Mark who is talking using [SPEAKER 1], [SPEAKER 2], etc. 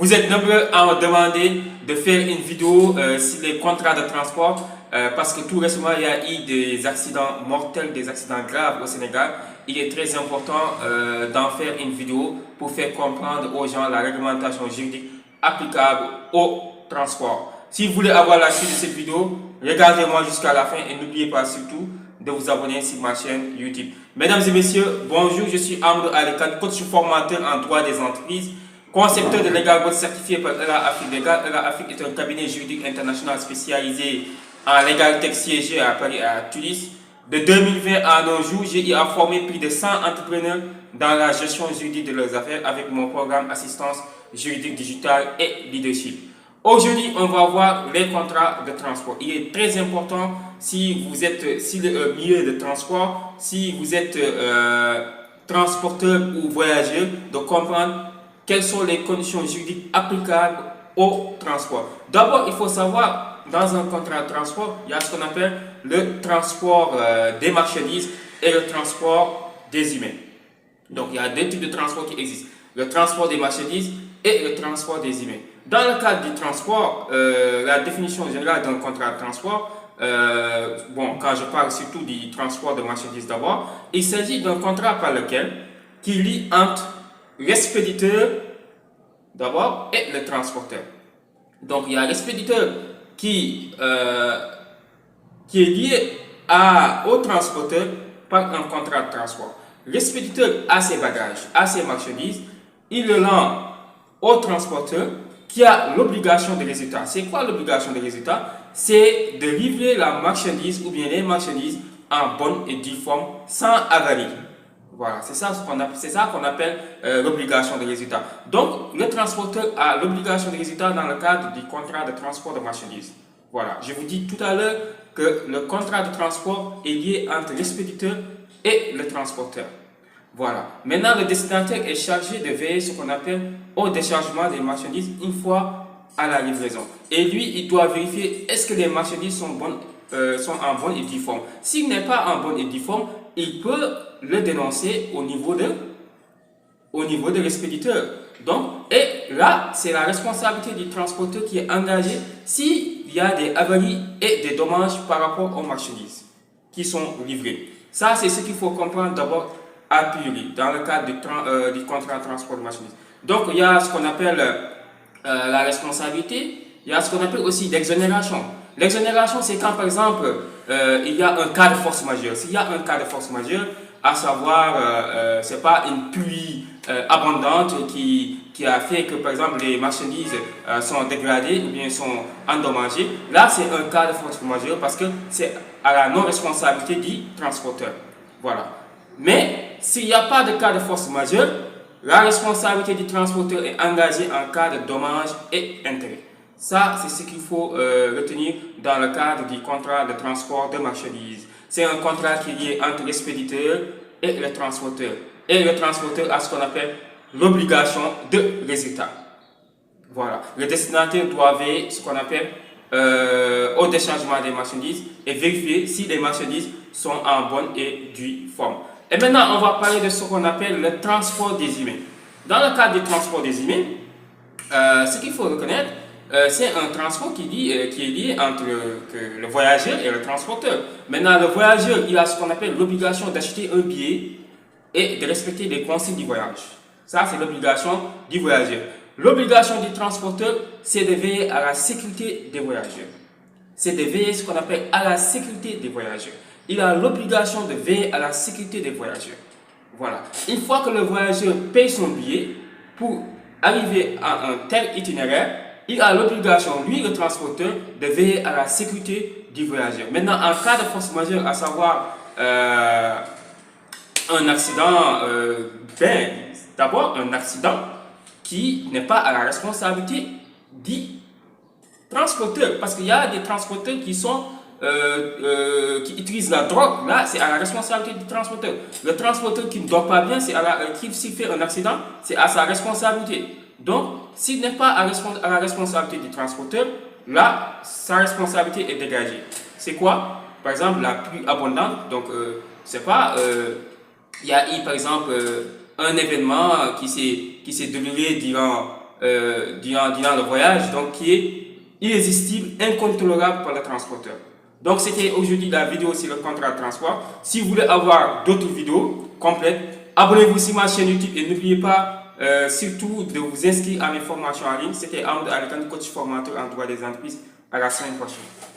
[SPEAKER 1] Vous êtes nombreux à me demander de faire une vidéo sur les contrats de transport parce que tout récemment il y a eu des accidents mortels, des accidents graves au Sénégal. Il est très important d'en faire une vidéo pour faire comprendre aux gens la réglementation juridique applicable au transport. Si vous voulez avoir la suite de cette vidéo, regardez-moi jusqu'à la fin et n'oubliez pas surtout de vous abonner sur ma chaîne YouTube. Mesdames et messieurs, bonjour, je suis Amadou Alekan, coach formateur en droit des entreprises, concepteur de Legal Board certifié par ELA Afrique Legal. ELA Afrique est un cabinet juridique international spécialisé en Legal Tech siégé à Paris et à Tunis. De 2020 à nos jours, j'ai eu à former plus de 100 entrepreneurs dans la gestion juridique de leurs affaires avec mon programme Assistance juridique digitale et leadership. Aujourd'hui, on va voir les contrats de transport. Il est très important si vous êtes sur le milieu de transport, si vous êtes transporteur ou voyageur, de comprendre quelles sont les conditions juridiques applicables au transport. D'abord, il faut savoir, dans un contrat de transport, il y a ce qu'on appelle le transport des marchandises et le transport des humains. Donc, il y a deux types de transport qui existent. Le transport des marchandises et le transport des humains. Dans le cadre du transport, la définition générale d'un contrat de transport, quand je parle surtout du transport de marchandises d'abord, il s'agit d'un contrat par lequel qui lie entre l'expéditeur d'abord et le transporteur. Donc il y a l'expéditeur qui est lié au transporteur par un contrat de transport. L'expéditeur a ses bagages, a ses marchandises, il le rend au transporteur qui a l'obligation de résultat. C'est quoi l'obligation de résultat? C'est de livrer la marchandise ou bien les marchandises en bonne et due forme sans avarie. Voilà, c'est ça qu'on appelle l'obligation de résultat. Donc, le transporteur a l'obligation de résultat dans le cadre du contrat de transport de marchandises. Voilà, je vous dis tout à l'heure que le contrat de transport est lié entre l'expéditeur et le transporteur. Voilà. Maintenant, le destinataire est chargé de veiller ce qu'on appelle au déchargement des marchandises une fois à la livraison. Et lui, il doit vérifier est-ce que les marchandises sont en bonne et due forme. S'il n'est pas en bonne et due forme, il peut le dénoncer au niveau de l'expéditeur. Donc, et là, c'est la responsabilité du transporteur qui est engagée s'il y a des avaries et des dommages par rapport aux marchandises qui sont livrées. Ça, c'est ce qu'il faut comprendre d'abord a priori dans le cadre du contrat de transport de marchandises. Donc, il y a ce qu'on appelle la responsabilité, il y a ce qu'on appelle aussi l'exonération. L'exonération, c'est quand, par exemple, il y a un cas de force majeure. S'il y a un cas de force majeure, à savoir, c'est pas une pluie abondante qui a fait que, par exemple, les marchandises sont dégradées ou bien sont endommagées. Là, c'est un cas de force majeure parce que c'est à la non-responsabilité du transporteur. Voilà. Mais s'il n'y a pas de cas de force majeure, la responsabilité du transporteur est engagée en cas de dommages et intérêts. Ça, c'est ce qu'il faut retenir dans le cadre du contrat de transport de marchandises. C'est un contrat qui est lié entre l'expéditeur et le transporteur. Et le transporteur a ce qu'on appelle l'obligation de résultat. Voilà. Le destinataire doit veiller ce qu'on appelle au déchargement des marchandises et vérifier si les marchandises sont en bonne et due forme. Et maintenant, on va parler de ce qu'on appelle le transport des humains. Dans le cadre du transport des humains, ce qu'il faut reconnaître, c'est un transport qui est lié entre le voyageur et le transporteur. Maintenant, le voyageur, il a ce qu'on appelle l'obligation d'acheter un billet et de respecter les consignes du voyage. Ça, c'est l'obligation du voyageur. L'obligation du transporteur, c'est de veiller à la sécurité des voyageurs. C'est de veiller ce qu'on appelle à la sécurité des voyageurs. Il a l'obligation de veiller à la sécurité des voyageurs. Voilà. Une fois que le voyageur paye son billet pour arriver à un tel itinéraire, il a l'obligation, lui le transporteur, de veiller à la sécurité du voyageur. Maintenant, en cas de force majeure, à savoir un accident, d'abord un accident qui n'est pas à la responsabilité du transporteur. Parce qu'il y a des transporteurs qui utilisent la drogue. Là, c'est à la responsabilité du transporteur. Le transporteur qui ne dort pas bien, s'il fait un accident, c'est à sa responsabilité. Donc, s'il n'est pas à la responsabilité du transporteur, là, sa responsabilité est dégagée. C'est quoi? Par exemple, la pluie abondante. Donc, il y a eu, par exemple, un événement qui s'est déroulé durant durant le voyage, donc qui est irrésistible, incontrôlable pour le transporteur. Donc c'était aujourd'hui la vidéo sur le contrat de transport. Si vous voulez avoir d'autres vidéos complètes, abonnez-vous sur ma chaîne YouTube et n'oubliez pas surtout de vous inscrire à mes formations en ligne. C'était Amadou Alikane, coach formateur en droit des entreprises. À la semaine prochaine.